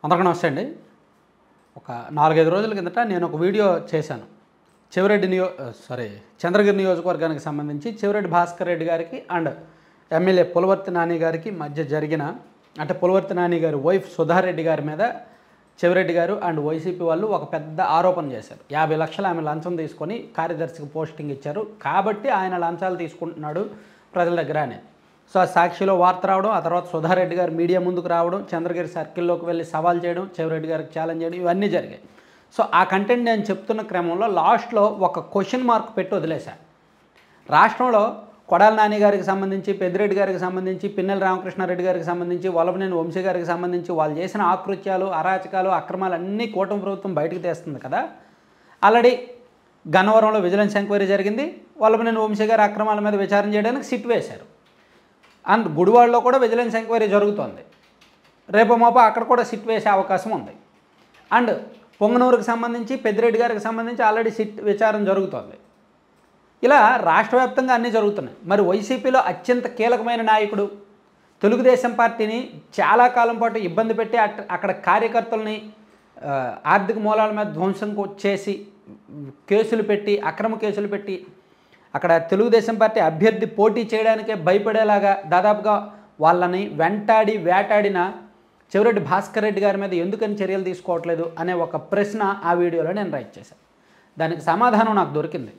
అందరికీ నమస్తే అండి. ఒక 4-5 రోజుల కిందట నేను ఒక వీడియో చేశాను. చంద్రగిరి నియోజకవర్గానికి సంబంధించి చెవిరెడ్డి భాస్కర్ రెడ్డి గారికి అండ్ ఎమ్మెల్యే పులవర్తి నాని గారికి మధ్య జరిగిన, అంటే పులవర్తి నాని గారి వైఫ్ సుధారెడ్డి గారి మీద చెవిరెడ్డి గారు అండ్ వైసీపీ వాళ్ళు ఒక పెద్ద ఆరోపణ చేశారు. 50 లక్షలు ఆమె లంచం తీసుకొని కార్యదర్శికి పోస్టింగ్ ఇచ్చారు కాబట్టి ఆయన లంచాలు తీసుకుంటున్నాడు ప్రజల దగ్గర అని. సో ఆ సాక్షిలో వార్త రావడం, ఆ తర్వాత సుధారెడ్డి గారు మీడియా ముందుకు రావడం, చంద్రగిరి సర్కిల్లోకి వెళ్ళి సవాల్ చేయడం, చెవిరెడ్డి గారికి ఛాలెంజ్ చేయడం, ఇవన్నీ జరిగాయి. సో ఆ కంటెంట్ నేను చెప్తున్న క్రమంలో లాస్ట్లో ఒక క్వశ్చన్ మార్క్ పెట్టి వదిలేశాను. రాష్ట్రంలో కొడాలి నాని గారికి సంబంధించి, పెద్దిరెడ్డి గారికి సంబంధించి, పిన్నెల రామకృష్ణారెడ్డి గారికి సంబంధించి, వల్లభనేని వంశీ గారికి సంబంధించి వాళ్ళు చేసిన ఆకృత్యాలు, అరాచకాలు, అక్రమాలు అన్నీ కూటమి ప్రభుత్వం బయటకు తీస్తుంది కదా. ఆల్రెడీ గన్నవరంలో విజిలెన్స్ ఎంక్వైరీ జరిగింది. వల్లభనేని వంశీ గారి అక్రమాల మీద విచారణ చేయడానికి సిట్ వేశారు. అండ్ గుడివాడలో కూడా విజిలెన్స్ ఎంక్వైరీ జరుగుతోంది. రేపు మాప అక్కడ కూడా సిట్ వేసే అవకాశం ఉంది. అండ్ పొంగనూరుకు సంబంధించి, పెద్దిరెడ్డి గారికి సంబంధించి ఆల్రెడీ సిట్ విచారణ జరుగుతోంది. ఇలా రాష్ట్ర వ్యాప్తంగా అన్నీ జరుగుతున్నాయి. మరి వైసీపీలో అత్యంత కీలకమైన నాయకుడు, తెలుగుదేశం పార్టీని చాలా కాలం పాటు ఇబ్బంది పెట్టి అక్కడ కార్యకర్తల్ని ఆర్థిక మూలాల మీద ధ్వంసం చేసి కేసులు పెట్టి, అక్రమ కేసులు పెట్టి, అక్కడ తెలుగుదేశం పార్టీ అభ్యర్థి పోటీ చేయడానికే భయపడేలాగా దాదాపుగా వాళ్ళని వెంటాడి వేటాడిన చెవిరెడ్డి భాస్కర్ రెడ్డి గారి మీద ఎందుకని చర్యలు తీసుకోవట్లేదు అనే ఒక ప్రశ్న ఆ వీడియోలో నేను రైట్ చేశాను. దానికి సమాధానం నాకు దొరికింది.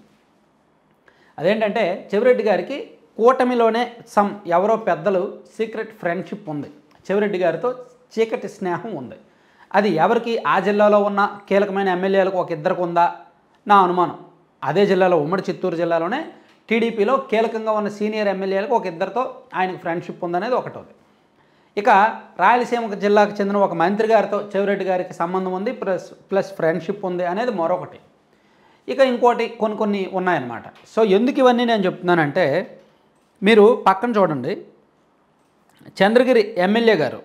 అదేంటంటే చెవిరెడ్డి గారికి కూటమిలోనే ఎవరో పెద్దలు సీక్రెట్ ఫ్రెండ్షిప్ ఉంది, చెవిరెడ్డి గారితో చీకటి స్నేహం ఉంది. అది ఎవరికి, ఆ జిల్లాలో ఉన్న కీలకమైన ఎమ్మెల్యేలకు ఒక ఇద్దరికి ఉందా నా అనుమానం. అదే జిల్లాలో, ఉమ్మడి చిత్తూరు జిల్లాలోనే టీడీపీలో కీలకంగా ఉన్న సీనియర్ ఎమ్మెల్యేలకు ఒక ఇద్దరితో ఆయనకు ఫ్రెండ్షిప్ ఉందనేది ఒకటోది. ఇక రాయలసీమ జిల్లాకు చెందిన ఒక మంత్రి గారితో చెవిరెడ్డి గారికి సంబంధం ఉంది, ప్లస్ ఫ్రెండ్షిప్ ఉంది అనేది మరొకటి. ఇక ఇంకోటి కొన్ని ఉన్నాయన్నమాట. సో ఎందుకు ఇవన్నీ నేను చెప్తున్నానంటే, మీరు పక్కన చూడండి, చంద్రగిరి ఎమ్మెల్యే గారు,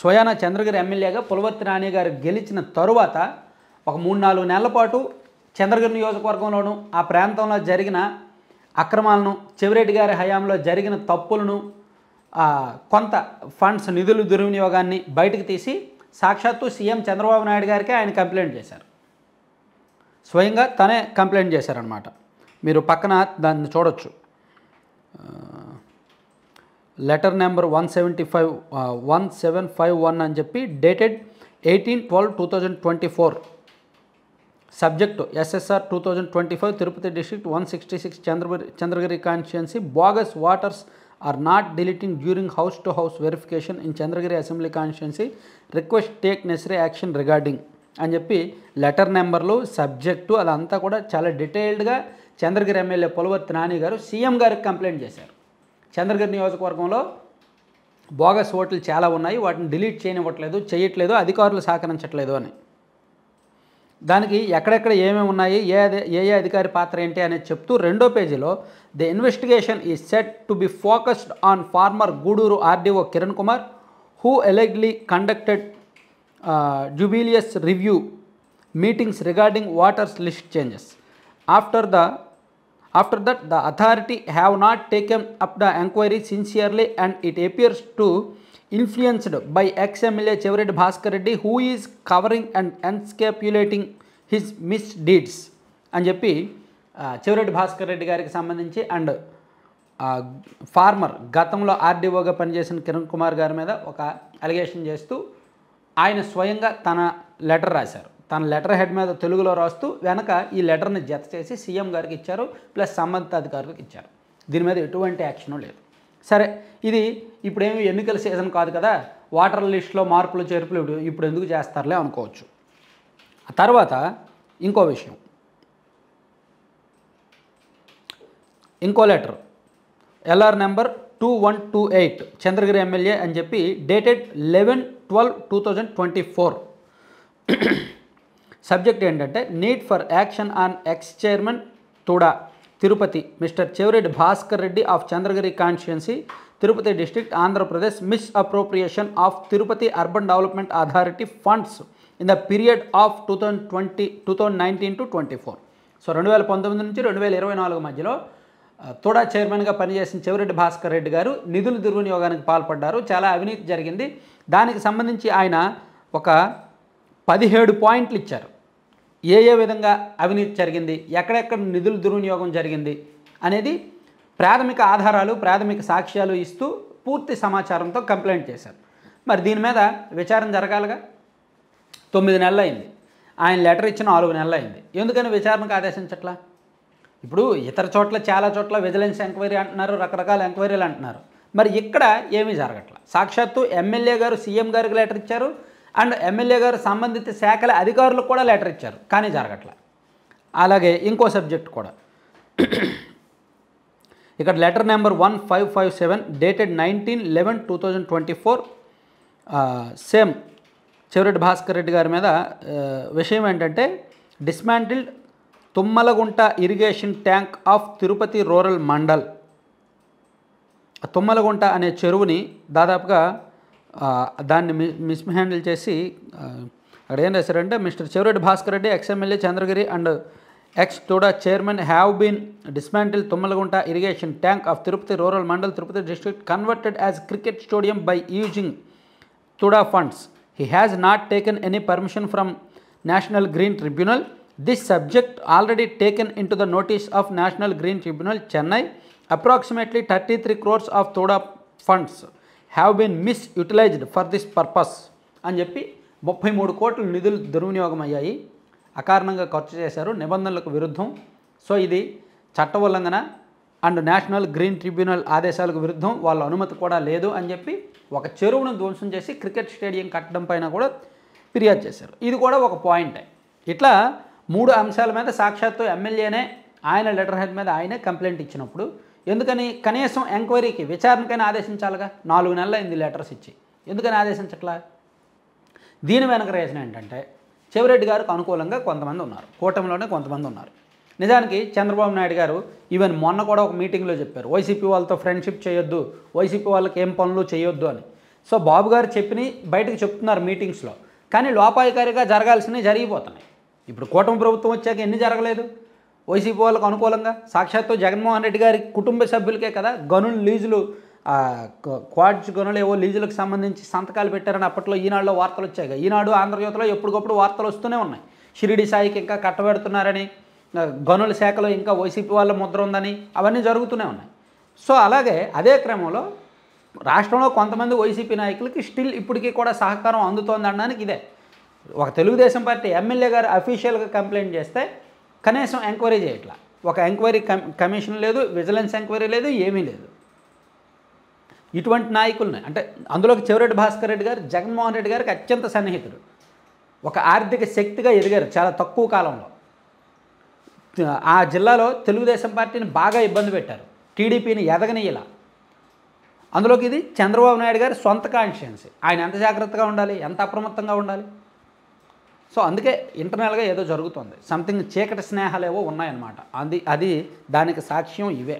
స్వయాన చంద్రగిరి ఎమ్మెల్యేగా పులవర్తి నాని గారు గెలిచిన తరువాత ఒక 3-4 నెలల పాటు చంద్రగిరి నియోజకవర్గంలోనూ ఆ ప్రాంతంలో జరిగిన అక్రమాలను, చెవిరెడ్డి గారి హయాంలో జరిగిన తప్పులను, కొంత ఫండ్స్ నిధుల దుర్వినియోగాన్ని బయటకు తీసి సాక్షాత్తు సీఎం చంద్రబాబు నాయుడు గారికి ఆయన కంప్లైంట్ చేశారు. స్వయంగా తనే కంప్లైంట్ చేశారనమాట. మీరు పక్కన దాన్ని చూడొచ్చు. లెటర్ నెంబర్ 1751 అని చెప్పి dated 18/12/2024, subject SSR 2025 Tirupati district 166 Chandragiri constituency. Bogus voters are not deleting during house to house verification in Chandragiri assembly constituency, request take necessary action regarding అని చెప్పి లెటర్ నెంబర్లు, సబ్జెక్టు అదంతా కూడా చాలా డీటెయిల్డ్గా చంద్రగిరి ఎమ్మెల్యే పులవర్తి నాని గారు సీఎం గారికి కంప్లైంట్ చేశారు. చంద్రగిరి నియోజకవర్గంలో బోగస్ ఓట్లు చాలా ఉన్నాయి, వాటిని డిలీట్ చేయట్లేదు, అధికారులు సహకరించట్లేదు అని. దానికి ఎక్కడెక్కడ ఏమేమి ఉన్నాయి, ఏ అధికారి పాత్ర ఏంటి అనేది చెప్తూ రెండో పేజీలో the investigation is set to be focused on former Gudur RDO Kiran Kumar who allegedly conducted dubious review meetings regarding waters list changes. After that the authority have not taken up the inquiry sincerely and it appears to influenced by ex-MLA Chevireddy Bhaskar Reddy who is covering and encapsulating his misdeeds అని చెప్పి చెవిరెడ్డి భాస్కర్ రెడ్డి గారికి సంబంధించి and farmer గతంలో ఆర్డీఓగా పనిచేసిన కిరణ్ కుమార్ గారి మీద ఒక allegation చేస్తూ ఆయన స్వయంగా తన లెటర్ రాశారు. తన లెటర్ హెడ్ మీద తెలుగులో రాస్తూ వెనక ఈ లెటర్ని జత చేసి సీఎం గారికి ఇచ్చారు, ప్లస్ సంబంధిత అధికారులకు ఇచ్చారు. దీని మీద ఎటువంటి యాక్షను లేదు. సరే, ఇది ఇప్పుడేమి ఎన్నికల సీజన్ కాదు కదా, వాటర్ లిస్టులో మార్పులు చేర్పులు ఇప్పుడు ఎందుకు చేస్తారులే అనుకోవచ్చు. ఆ తర్వాత ఇంకో విషయం, ఇంకో letter LR number 2128 Chandragiri MLA అని చెప్పి డేటెడ్ 11/12/2024. సబ్జెక్ట్ ఏంటంటే need for action on X chairman TUDA Tirupati mister Chevireddy Bhaskar Reddy of Chandragiri constituency, Tirupati district, Andhra Pradesh, miss appropriation of Tirupati urban development authority funds in the period of 2019 to 24. So 2019 నుంచి 2024 మధ్యలో తోడా చైర్మన్గా పనిచేసిన చెవిరెడ్డి భాస్కర్ రెడ్డి గారు నిధుల దుర్వినియోగానికి పాల్పడ్డారు, చాలా అవినీతి జరిగింది. దానికి సంబంధించి ఆయన ఒక 17 పాయింట్లు ఇచ్చారు. ఏ విధంగా అవినీతి జరిగింది, ఎక్కడెక్కడ నిధుల దుర్వినియోగం జరిగింది అనేది ప్రాథమిక ఆధారాలు, ప్రాథమిక సాక్ష్యాలు ఇస్తూ పూర్తి సమాచారంతో కంప్లైంట్ చేశారు. మరి దీని మీద విచారణ జరగాలిగా. 9 నెలలు అయింది. ఆయన లెటర్ ఇచ్చిన 4 నెలలు అయింది. ఎందుకని విచారణకు ఆదేశించట్లా? ఇప్పుడు ఇతర చోట్ల చాలా చోట్ల విజిలెన్స్ ఎంక్వైరీ అంటున్నారు, రకరకాల ఎంక్వైరీలు అంటున్నారు. మరి ఇక్కడ ఏమీ జరగట్లా. సాక్షాత్తు ఎమ్మెల్యే గారు సీఎం గారికి లెటర్ ఇచ్చారు, అండ్ ఎమ్మెల్యే గారు సంబంధిత శాఖల అధికారులకు కూడా లెటర్ ఇచ్చారు, కానీ జరగట్లా. అలాగే ఇంకో సబ్జెక్ట్ కూడా ఇక్కడ letter number 1557 dated 19/11/2024 same Chevireddy Bhaskar Reddy గారి మీద విషయం ఏంటంటే, dismantled Thummalagunta irrigation tank of Tirupati rural mandal. Thummalagunta అనే చెరువుని దాదాపుగా దాన్ని మిస్హ్యాండిల్ చేసి అక్కడ ఏం రాశారంటే, mister Chevireddy Bhaskar Reddy ex MLA Chandragiri and ex TUDA chairman have been dismantle Thummalagunta irrigation tank of Tirupati rural mandal Tirupati district converted as cricket stadium by using TUDA funds. He has not taken any permission from National Green Tribunal. This subject already taken into the notice of National Green Tribunal, Chennai. Approximately 33 crores of Toda funds have been misutilized for this purpose. అని చెప్పి 33 కోట్ల నిధులు దుర్వినియోగం అయ్యాయి, అకారణంగా ఖర్చు చేశారు, నిబంధనలకు విరుద్ధం. సో ఇది చట్ట ఉల్లంఘన అండ్ నేషనల్ గ్రీన్ ట్రిబ్యునల్ ఆదేశాలకు విరుద్ధం, వాళ్ళ అనుమతి కూడా లేదు అని చెప్పి ఒక చెరువును ధ్వంసం చేసి క్రికెట్ స్టేడియం కట్టడం పైన కూడా ఫిర్యాదు చేశారు. ఇది కూడా ఒక పాయింటే. ఇట్లా 3 అంశాల మీద సాక్షాత్తు ఎమ్మెల్యేనే ఆయన లెటర్ హెడ్ మీద ఆయనే కంప్లైంట్ ఇచ్చినప్పుడు ఎందుకని కనీసం ఎంక్వైరీకి విచారణకైనా ఆదేశించాలిగా. 4 నెలలు అయింది లెటర్స్ ఇచ్చి, ఎందుకని ఆదేశించట్లా? దీని వెనక రీజన్ ఏంటంటే, చెవిరెడ్డి గారికి అనుకూలంగా కొంతమంది ఉన్నారు, కూటమిలోనే కొంతమంది ఉన్నారు. నిజానికి చంద్రబాబు నాయుడు గారు ఈవెన్ మొన్న కూడా ఒక మీటింగ్లో చెప్పారు, వైసీపీ వాళ్ళతో ఫ్రెండ్షిప్ చేయొద్దు, వైసీపీ వాళ్ళకి ఏం పనులు చేయొద్దు అని. సో బాబు గారు చెప్పిని బయటకు చెప్తున్నారు మీటింగ్స్లో, కానీ లోపాయికారిగా జరగాల్సినవి జరిగిపోతున్నాయి. ఇప్పుడు కూటమి ప్రభుత్వం వచ్చాక ఎన్ని జరగలేదు వైసీపీ వాళ్ళకు అనుకూలంగా? సాక్షాత్తు జగన్మోహన్ రెడ్డి గారి కుటుంబ సభ్యులకే కదా గనులు లీజులు, క్వాడ్స్ గనులు ఏవో లీజులకు సంబంధించి సంతకాలు పెట్టారని అప్పట్లో ఈనాడులో వార్తలు వచ్చాయి. ఈనాడు ఆంధ్రజ్యోతిలో ఎప్పటికప్పుడు వార్తలు వస్తూనే ఉన్నాయి. షిరిడి సాయికి ఇంకా కట్టబెడుతున్నారని, గనుల శాఖలో ఇంకా వైసీపీ వాళ్ళ ముద్ర ఉందని, అవన్నీ జరుగుతూనే ఉన్నాయి. సో అలాగే అదే క్రమంలో రాష్ట్రంలో కొంతమంది వైసీపీ నాయకులకి స్టిల్ ఇప్పటికీ కూడా సహకారం అందుతోంది అనడానికి ఇదే. ఒక తెలుగుదేశం పార్టీ ఎమ్మెల్యే గారు అఫీషియల్గా కంప్లైంట్ చేస్తే కనీసం ఎంక్వైరీ చేయట్లా. ఒక ఎంక్వైరీ కమిషన్ లేదు, విజిలెన్స్ ఎంక్వైరీ లేదు, ఏమీ లేదు. ఇటువంటి నాయకుల్ని అంటే అందులోకి చెవిరెడ్డి భాస్కర్ రెడ్డి గారు జగన్మోహన్ రెడ్డి గారికి అత్యంత సన్నిహితుడు, ఒక ఆర్థిక శక్తిగా ఎదిగారు చాలా తక్కువ కాలంలో. ఆ జిల్లాలో తెలుగుదేశం పార్టీని బాగా ఇబ్బంది పెట్టారు, టీడీపీని ఎదగనియలా. అందులోకి ఇది చంద్రబాబు నాయుడు గారి సొంత కాన్స్టిట్యుయెన్సీ. ఆయన ఎంత జాగ్రత్తగా ఉండాలి, ఎంత అప్రమత్తంగా ఉండాలి. సో అందుకే ఇంటర్నల్గా ఏదో జరుగుతుంది, సంథింగ్ చీకటి స్నేహాలు ఏవో ఉన్నాయన్నమాట. అది దానికి సాక్ష్యం ఇవే.